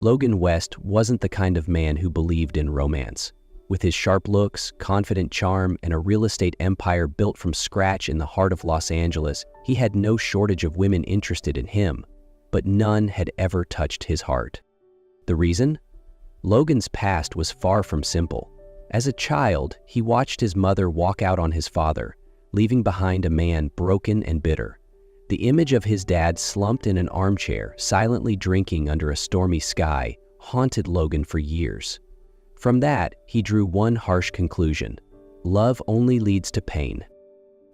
Logan West wasn't the kind of man who believed in romance. With his sharp looks, confident charm, and a real estate empire built from scratch in the heart of Los Angeles, he had no shortage of women interested in him, but none had ever touched his heart. The reason? Logan's past was far from simple. As a child, he watched his mother walk out on his father, leaving behind a man broken and bitter. The image of his dad slumped in an armchair, silently drinking under a stormy sky, haunted Logan for years. From that, he drew one harsh conclusion: love only leads to pain.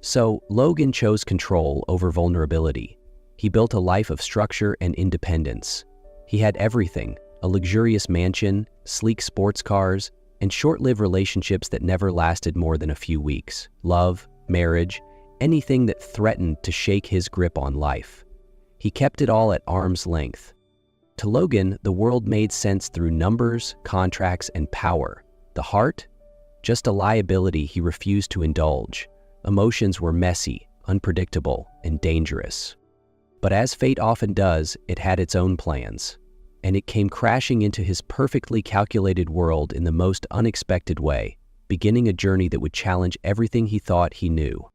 So, Logan chose control over vulnerability. He built a life of structure and independence. He had everything: a luxurious mansion, sleek sports cars, and short-lived relationships that never lasted more than a few weeks. Love, marriage, anything that threatened to shake his grip on life. He kept it all at arm's length. To Logan, the world made sense through numbers, contracts, and power. The heart? Just a liability he refused to indulge. Emotions were messy, unpredictable, and dangerous. But as fate often does, it had its own plans. And it came crashing into his perfectly calculated world in the most unexpected way, beginning a journey that would challenge everything he thought he knew.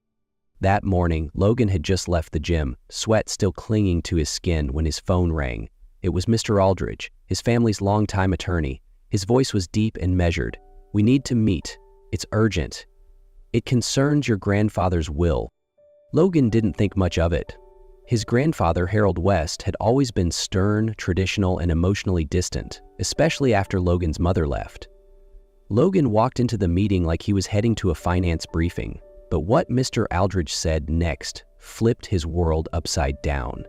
That morning, Logan had just left the gym, sweat still clinging to his skin, when his phone rang. It was Mr. Aldridge, his family's longtime attorney. His voice was deep and measured. "We need to meet. It's urgent. It concerns your grandfather's will." Logan didn't think much of it. His grandfather, Harold West, had always been stern, traditional, and emotionally distant, especially after Logan's mother left. Logan walked into the meeting like he was heading to a finance briefing, but what Mr. Aldridge said next flipped his world upside down.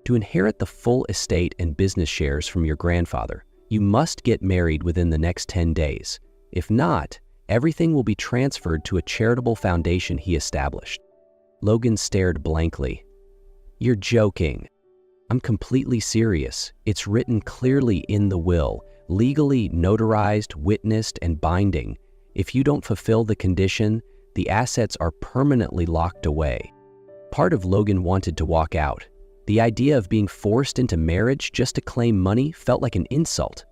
To inherit the full estate and business shares from your grandfather, you must get married within the next 10 days. If not, everything will be transferred to a charitable foundation he established. Logan stared blankly. "You're joking." "I'm completely serious. It's written clearly in the will, legally notarized, witnessed, and binding. If you don't fulfill the condition, the assets are permanently locked away." Part of Logan wanted to walk out. The idea of being forced into marriage just to claim money felt like an insult.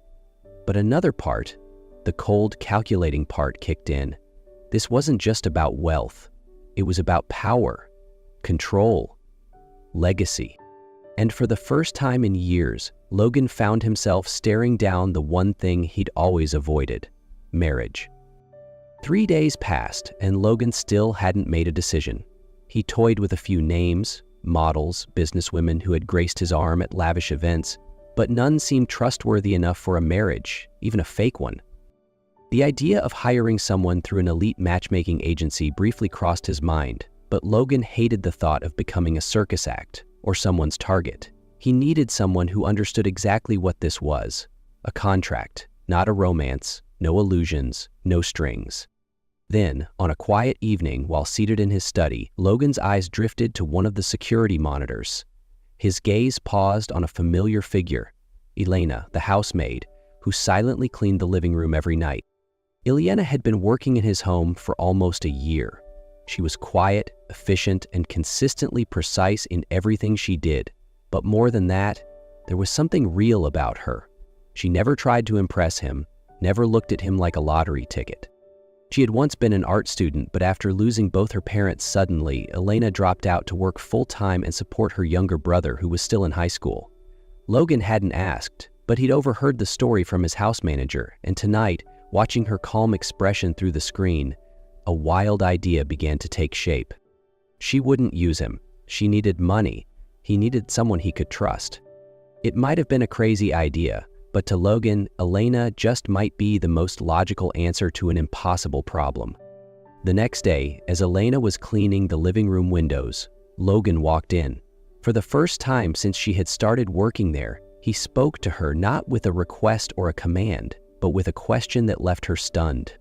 But another part, the cold, calculating part, kicked in. This wasn't just about wealth. It was about power, control, legacy. And for the first time in years, Logan found himself staring down the one thing he'd always avoided: marriage. 3 days passed, and Logan still hadn't made a decision. He toyed with a few names, models, businesswomen who had graced his arm at lavish events, but none seemed trustworthy enough for a marriage, even a fake one. The idea of hiring someone through an elite matchmaking agency briefly crossed his mind, but Logan hated the thought of becoming a circus act or someone's target. He needed someone who understood exactly what this was: a contract, not a romance, no illusions, no strings. Then, on a quiet evening while seated in his study, Logan's eyes drifted to one of the security monitors. His gaze paused on a familiar figure, Elena, the housemaid, who silently cleaned the living room every night. Elena had been working in his home for almost a year. She was quiet, efficient, and consistently precise in everything she did. But more than that, there was something real about her. She never tried to impress him, never looked at him like a lottery ticket. She had once been an art student, but after losing both her parents suddenly, Elena dropped out to work full-time and support her younger brother, who was still in high school. Logan hadn't asked, but he'd overheard the story from his house manager, and tonight, watching her calm expression through the screen, a wild idea began to take shape. She wouldn't use him. She needed money. He needed someone he could trust. It might have been a crazy idea, but to Logan, Elena just might be the most logical answer to an impossible problem. The next day, as Elena was cleaning the living room windows, Logan walked in. For the first time since she had started working there, he spoke to her not with a request or a command, but with a question that left her stunned.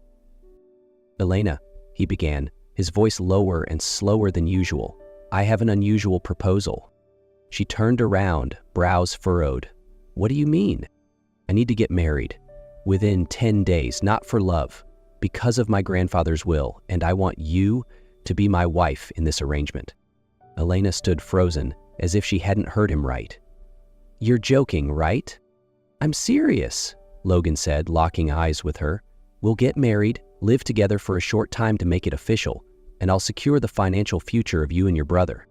"Elena," he began, his voice lower and slower than usual, "I have an unusual proposal." She turned around, brows furrowed. "What do you mean?" "I need to get married. Within 10 days, not for love, because of my grandfather's will, and I want you to be my wife in this arrangement." Elena stood frozen, as if she hadn't heard him right. "You're joking, right?" "I'm serious," Logan said, locking eyes with her. "We'll get married, live together for a short time to make it official, and I'll secure the financial future of you and your brother."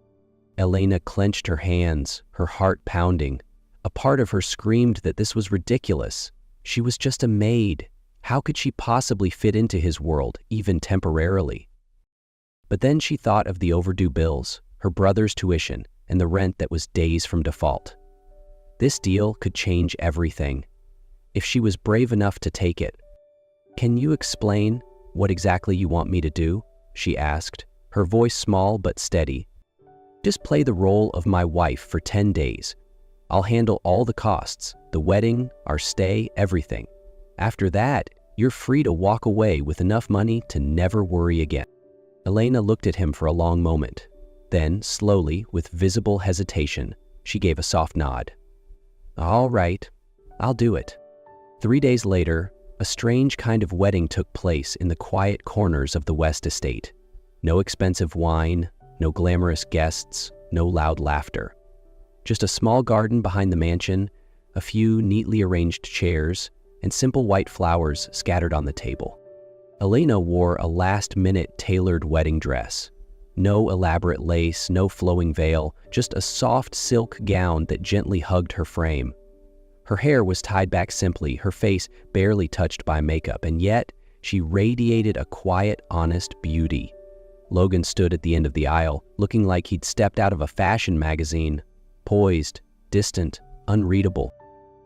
Elena clenched her hands, her heart pounding. A part of her screamed that this was ridiculous. She was just a maid. How could she possibly fit into his world, even temporarily? But then she thought of the overdue bills, her brother's tuition, and the rent that was days from default. This deal could change everything, if she was brave enough to take it. "Can you explain what exactly you want me to do?" she asked, her voice small but steady. "Just play the role of my wife for 10 days. I'll handle all the costs, the wedding, our stay, everything. After that, you're free to walk away with enough money to never worry again." Elena looked at him for a long moment. Then, slowly, with visible hesitation, she gave a soft nod. "All right, I'll do it." 3 days later, a strange kind of wedding took place in the quiet corners of the West Estate. No expensive wine, no glamorous guests, no loud laughter. Just a small garden behind the mansion, a few neatly arranged chairs, and simple white flowers scattered on the table. Elena wore a last-minute tailored wedding dress. No elaborate lace, no flowing veil, just a soft silk gown that gently hugged her frame. Her hair was tied back simply, her face barely touched by makeup, and yet she radiated a quiet, honest beauty. Logan stood at the end of the aisle, looking like he'd stepped out of a fashion magazine, poised, distant, unreadable.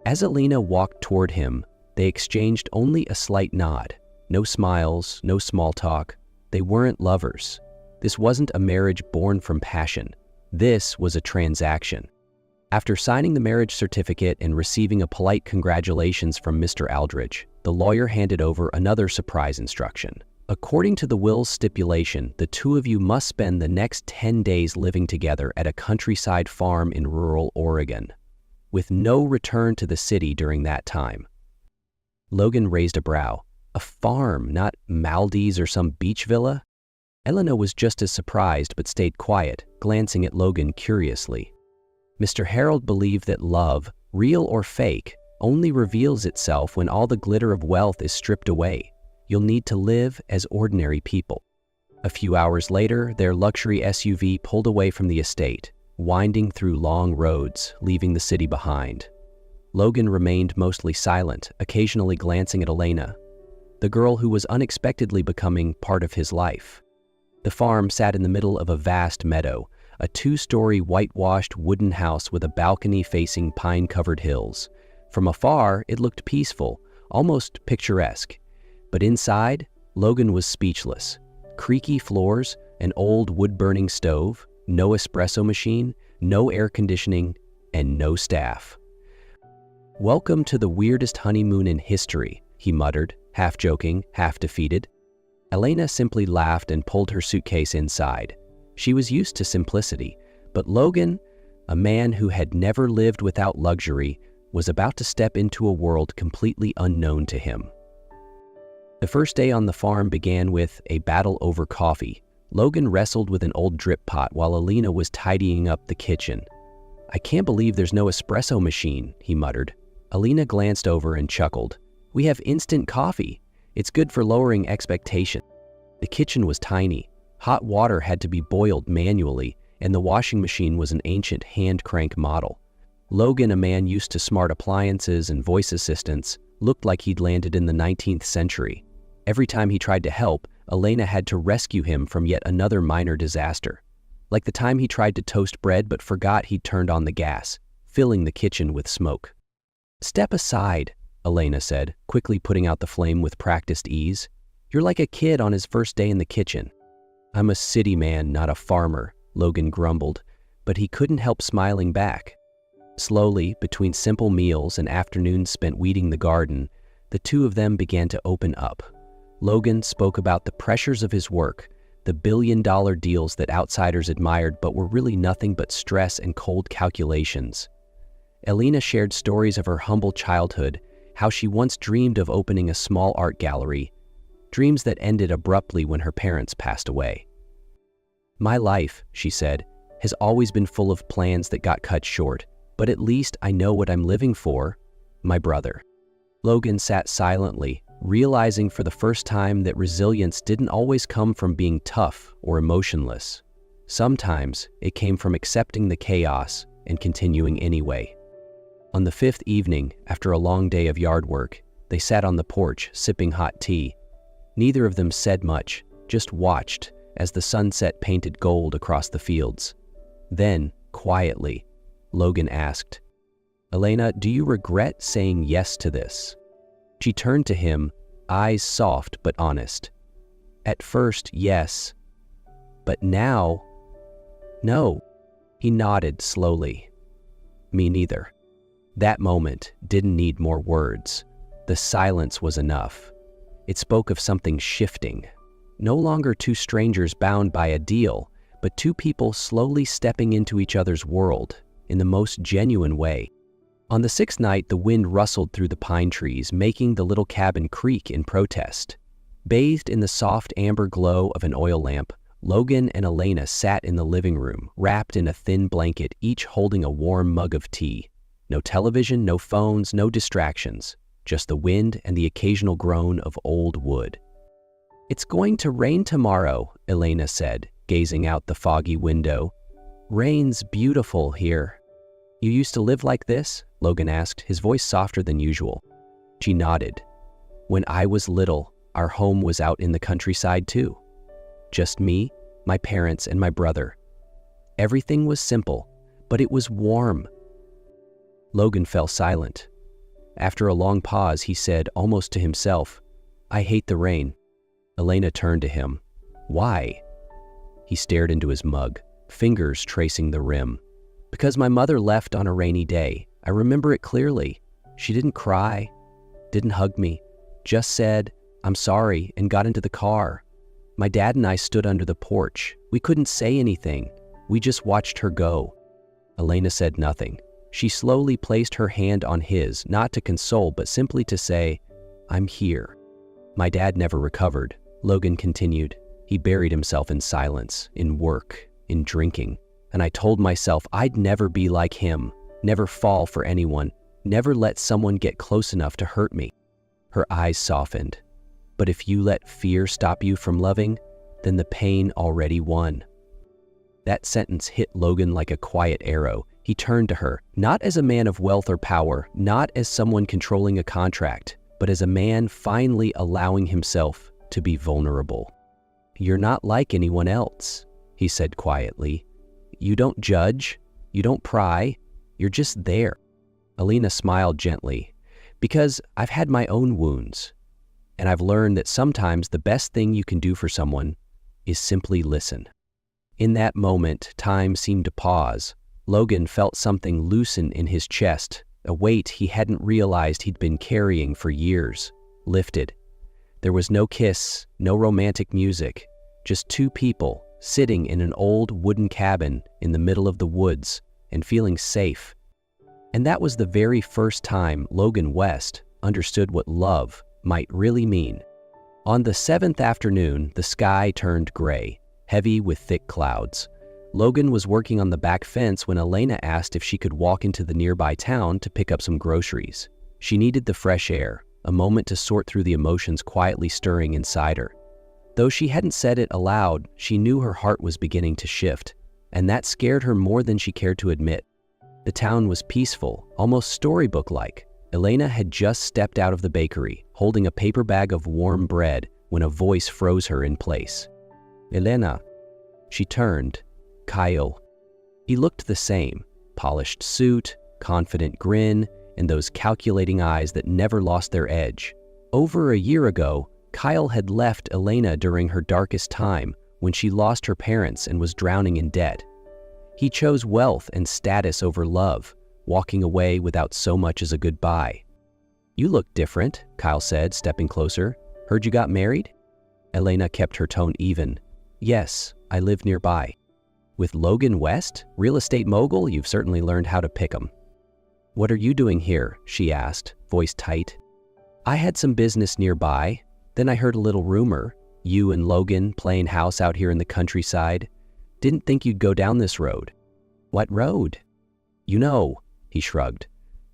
As Elena walked toward him, they exchanged only a slight nod. No smiles, no small talk. They weren't lovers. This wasn't a marriage born from passion. This was a transaction. After signing the marriage certificate and receiving a polite congratulations from Mr. Aldridge, the lawyer handed over another surprise instruction. "According to the will's stipulation, the two of you must spend the next 10 days living together at a countryside farm in rural Oregon, with no return to the city during that time." Logan raised a brow. A farm, not Maldives or some beach villa? Elena was just as surprised but stayed quiet, glancing at Logan curiously. Mr. Harold believed that love, real or fake, only reveals itself when all the glitter of wealth is stripped away. You'll need to live as ordinary people. A few hours later, their luxury SUV pulled away from the estate, winding through long roads, leaving the city behind. Logan remained mostly silent, occasionally glancing at Elena, the girl who was unexpectedly becoming part of his life. The farm sat in the middle of a vast meadow, a 2-story whitewashed wooden house with a balcony facing pine-covered hills. From afar, it looked peaceful, almost picturesque. But inside, Logan was speechless. Creaky floors, an old wood-burning stove, no espresso machine, no air conditioning, and no staff. "Welcome to the weirdest honeymoon in history," he muttered, half joking, half defeated. Elena simply laughed and pulled her suitcase inside. She was used to simplicity, but Logan, a man who had never lived without luxury, was about to step into a world completely unknown to him. The first day on the farm began with a battle over coffee. Logan wrestled with an old drip pot while Elena was tidying up the kitchen. "I can't believe there's no espresso machine," he muttered. Elena glanced over and chuckled. "We have instant coffee. It's good for lowering expectation." The kitchen was tiny. Hot water had to be boiled manually, and the washing machine was an ancient hand-crank model. Logan, a man used to smart appliances and voice assistants, looked like he'd landed in the 19th century. Every time he tried to help, Elena had to rescue him from yet another minor disaster. Like the time he tried to toast bread but forgot he'd turned on the gas, filling the kitchen with smoke. "Step aside," Elena said, quickly putting out the flame with practiced ease. "You're like a kid on his first day in the kitchen." "I'm a city man, not a farmer," Logan grumbled, but he couldn't help smiling back. Slowly, between simple meals and afternoons spent weeding the garden, the two of them began to open up. Logan spoke about the pressures of his work, the billion-dollar deals that outsiders admired but were really nothing but stress and cold calculations. Elena shared stories of her humble childhood, how she once dreamed of opening a small art gallery, dreams that ended abruptly when her parents passed away. "My life," she said, "has always been full of plans that got cut short, but at least I know what I'm living for. My brother. Logan sat silently, realizing for the first time that resilience didn't always come from being tough or emotionless. Sometimes it came from accepting the chaos and continuing anyway. On the fifth evening, after a long day of yard work, they sat on the porch sipping hot tea. Neither of them said much, just watched as the sunset painted gold across the fields. Then, quietly, Logan asked, "Elena, do you regret saying yes to this?" She turned to him, eyes soft but honest. "At first, yes. But now, no." He nodded slowly. "Me neither." That moment didn't need more words. The silence was enough. It spoke of something shifting. No longer two strangers bound by a deal, but two people slowly stepping into each other's world in the most genuine way. On the sixth night, the wind rustled through the pine trees, making the little cabin creak in protest. Bathed in the soft amber glow of an oil lamp, Logan and Elena sat in the living room, wrapped in a thin blanket, each holding a warm mug of tea. No television, no phones, no distractions, just the wind and the occasional groan of old wood. "It's going to rain tomorrow," Elena said, gazing out the foggy window. "Rain's beautiful here." "You used to live like this?" Logan asked, his voice softer than usual. She nodded. "When I was little, our home was out in the countryside too. Just me, my parents, and my brother. Everything was simple, but it was warm." Logan fell silent. After a long pause, he said, almost to himself, "I hate the rain." Elena turned to him. "Why?" He stared into his mug, fingers tracing the rim. "Because my mother left on a rainy day. I remember it clearly. She didn't cry, didn't hug me, just said, 'I'm sorry,' and got into the car. My dad and I stood under the porch. We couldn't say anything. We just watched her go." Elena said nothing. She slowly placed her hand on his, not to console, but simply to say, "I'm here." "My dad never recovered," Logan continued. "He buried himself in silence, in work, in drinking. And I told myself I'd never be like him, never fall for anyone, never let someone get close enough to hurt me." Her eyes softened. "But if you let fear stop you from loving, then the pain already won." That sentence hit Logan like a quiet arrow. He turned to her, not as a man of wealth or power, not as someone controlling a contract, but as a man finally allowing himself to be vulnerable. "You're not like anyone else," he said quietly. "You don't judge, you don't pry, you're just there." Elena smiled gently. "Because I've had my own wounds, and I've learned that sometimes the best thing you can do for someone is simply listen." In that moment, time seemed to pause. Logan felt something loosen in his chest, a weight he hadn't realized he'd been carrying for years, lifted. There was no kiss, no romantic music, just two people sitting in an old wooden cabin in the middle of the woods and feeling safe. And that was the very first time Logan West understood what love might really mean. On the seventh afternoon, the sky turned gray, heavy with thick clouds. Logan was working on the back fence when Elena asked if she could walk into the nearby town to pick up some groceries. She needed the fresh air, a moment to sort through the emotions quietly stirring inside her. Though she hadn't said it aloud, she knew her heart was beginning to shift, and that scared her more than she cared to admit. The town was peaceful, almost storybook-like. Elena had just stepped out of the bakery, holding a paper bag of warm bread, when a voice froze her in place. "Elena." She turned. Kyle. He looked the same, polished suit, confident grin, and those calculating eyes that never lost their edge. Over a year ago, Kyle had left Elena during her darkest time, when she lost her parents and was drowning in debt. He chose wealth and status over love, walking away without so much as a goodbye. "You look different," Kyle said, stepping closer. "Heard you got married?" Elena kept her tone even. "Yes, I live nearby." "With Logan West, real estate mogul? You've certainly learned how to pick 'em." "What are you doing here?" she asked, voice tight. "I had some business nearby. Then I heard a little rumor. You and Logan playing house out here in the countryside. Didn't think you'd go down this road." "What road?" "You know," he shrugged.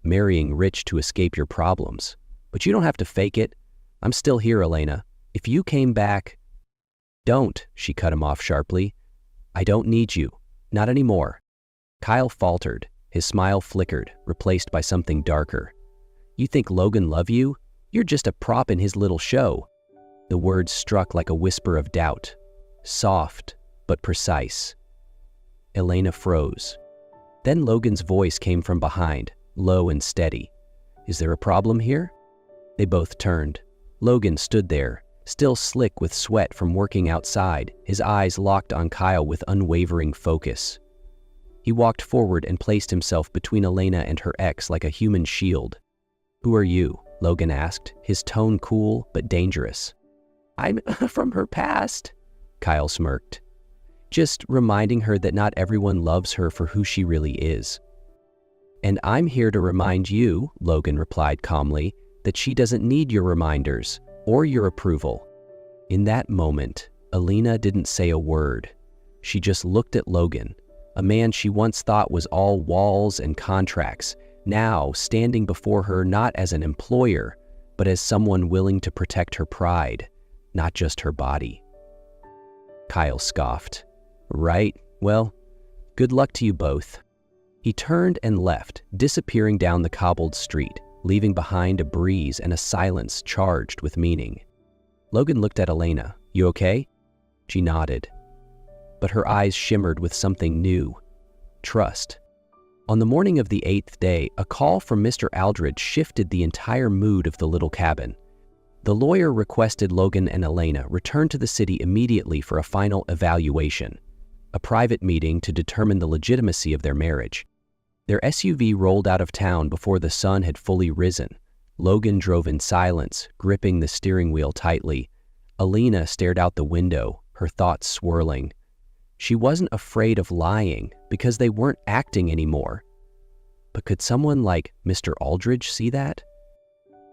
marrying rich to escape your problems. But you don't have to fake it. I'm still here, Elena. If you came back— Don't, she cut him off sharply. I don't need you. Not anymore. Kyle faltered. His smile flickered, replaced by something darker. You think Logan love you? You're just a prop in his little show. The words struck like a whisper of doubt. Soft, but precise. Elena froze. Then Logan's voice came from behind, low and steady. Is there a problem here? They both turned. Logan stood there, still slick with sweat from working outside, his eyes locked on Kyle with unwavering focus. He walked forward and placed himself between Elena and her ex like a human shield. Who are you? Logan asked, his tone cool but dangerous. I'm from her past, Kyle smirked. Just reminding her that not everyone loves her for who she really is. And I'm here to remind you, Logan replied calmly, that she doesn't need your reminders or your approval. In that moment, Elena didn't say a word. She just looked at Logan, a man she once thought was all walls and contracts, now standing before her not as an employer, but as someone willing to protect her pride, not just her body. Kyle scoffed. Right, well, good luck to you both. He turned and left, disappearing down the cobbled street, leaving behind a breeze and a silence charged with meaning. Logan looked at Elena. You okay? She nodded. But her eyes shimmered with something new. Trust. On the morning of the 8th day, a call from Mr. Aldridge shifted the entire mood of the little cabin. The lawyer requested Logan and Elena return to the city immediately for a final evaluation, a private meeting to determine the legitimacy of their marriage. Their SUV rolled out of town before the sun had fully risen. Logan drove in silence, gripping the steering wheel tightly. Elena stared out the window, her thoughts swirling. She wasn't afraid of lying because they weren't acting anymore. But could someone like Mr. Aldridge see that?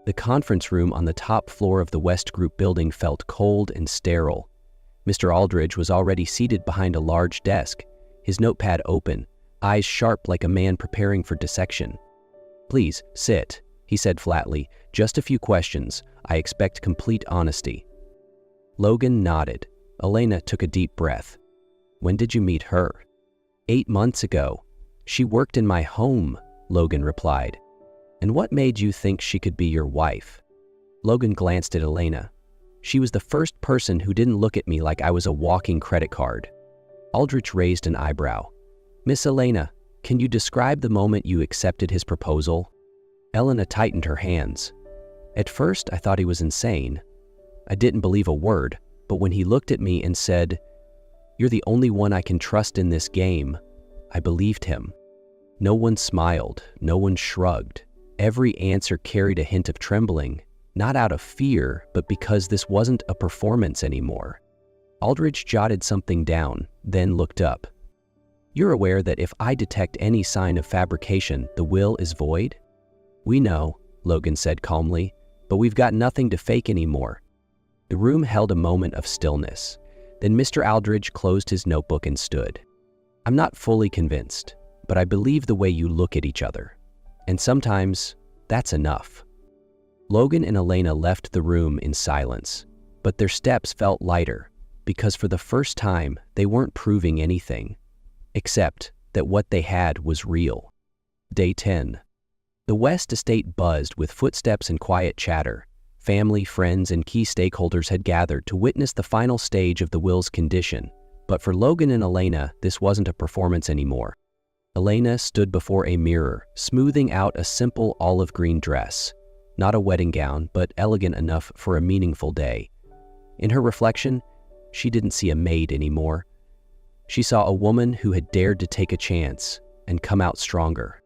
The conference room on the top floor of the West Group building felt cold and sterile. Mr. Aldridge was already seated behind a large desk, his notepad open, eyes sharp like a man preparing for dissection. Please, sit, he said flatly. Just a few questions. I expect complete honesty. Logan nodded. Elena took a deep breath. When did you meet her? 8 months ago. She worked in my home, Logan replied. And what made you think she could be your wife? Logan glanced at Elena. She was the first person who didn't look at me like I was a walking credit card. Aldrich raised an eyebrow. Miss Elena, can you describe the moment you accepted his proposal? Elena tightened her hands. At first, I thought he was insane. I didn't believe a word, but when he looked at me and said, "You're the only one I can trust in this game," I believed him. No one smiled, no one shrugged. Every answer carried a hint of trembling, not out of fear, but because this wasn't a performance anymore. Aldridge jotted something down, then looked up. You're aware that if I detect any sign of fabrication, the will is void? We know, Logan said calmly, but we've got nothing to fake anymore. The room held a moment of stillness. Then Mr. Aldridge closed his notebook and stood. I'm not fully convinced, but I believe the way you look at each other. And sometimes, that's enough. Logan and Elena left the room in silence, but their steps felt lighter, because for the first time, they weren't proving anything, except that what they had was real. Day 10. The West Estate buzzed with footsteps and quiet chatter. Family, friends, and key stakeholders had gathered to witness the final stage of the will's condition, but for Logan and Elena, this wasn't a performance anymore. Elena stood before a mirror, smoothing out a simple olive green dress. Not a wedding gown, but elegant enough for a meaningful day. In her reflection, she didn't see a maid anymore. She saw a woman who had dared to take a chance and come out stronger.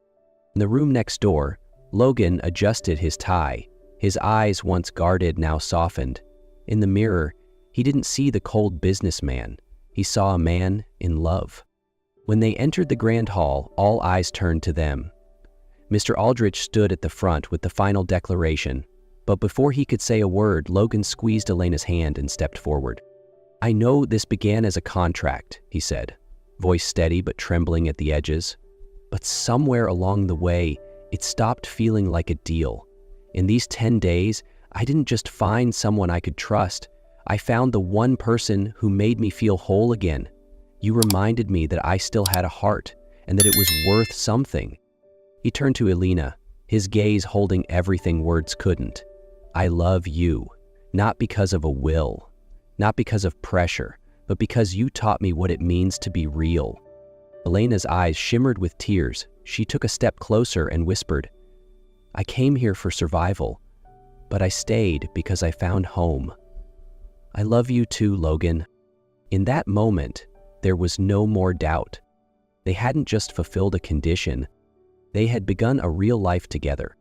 In the room next door, Logan adjusted his tie. His eyes, once guarded, now softened. In the mirror, he didn't see the cold businessman. He saw a man in love. When they entered the grand hall, all eyes turned to them. Mr. Aldrich stood at the front with the final declaration, but before he could say a word, Logan squeezed Elena's hand and stepped forward. I know this began as a contract, he said, voice steady but trembling at the edges. But somewhere along the way, It stopped feeling like a deal. In these 10 days, I didn't just find someone I could trust. I found the one person who made me feel whole again. You reminded me that I still had a heart and that it was worth something. He turned to Elena, his gaze holding everything words couldn't. I love you, not because of a will, not because of pressure, but because you taught me what it means to be real. Elena's eyes shimmered with tears. She took a step closer and whispered, I came here for survival, but I stayed because I found home. I love you too, Logan. In that moment, there was no more doubt. They hadn't just fulfilled a condition. They had begun a real life together.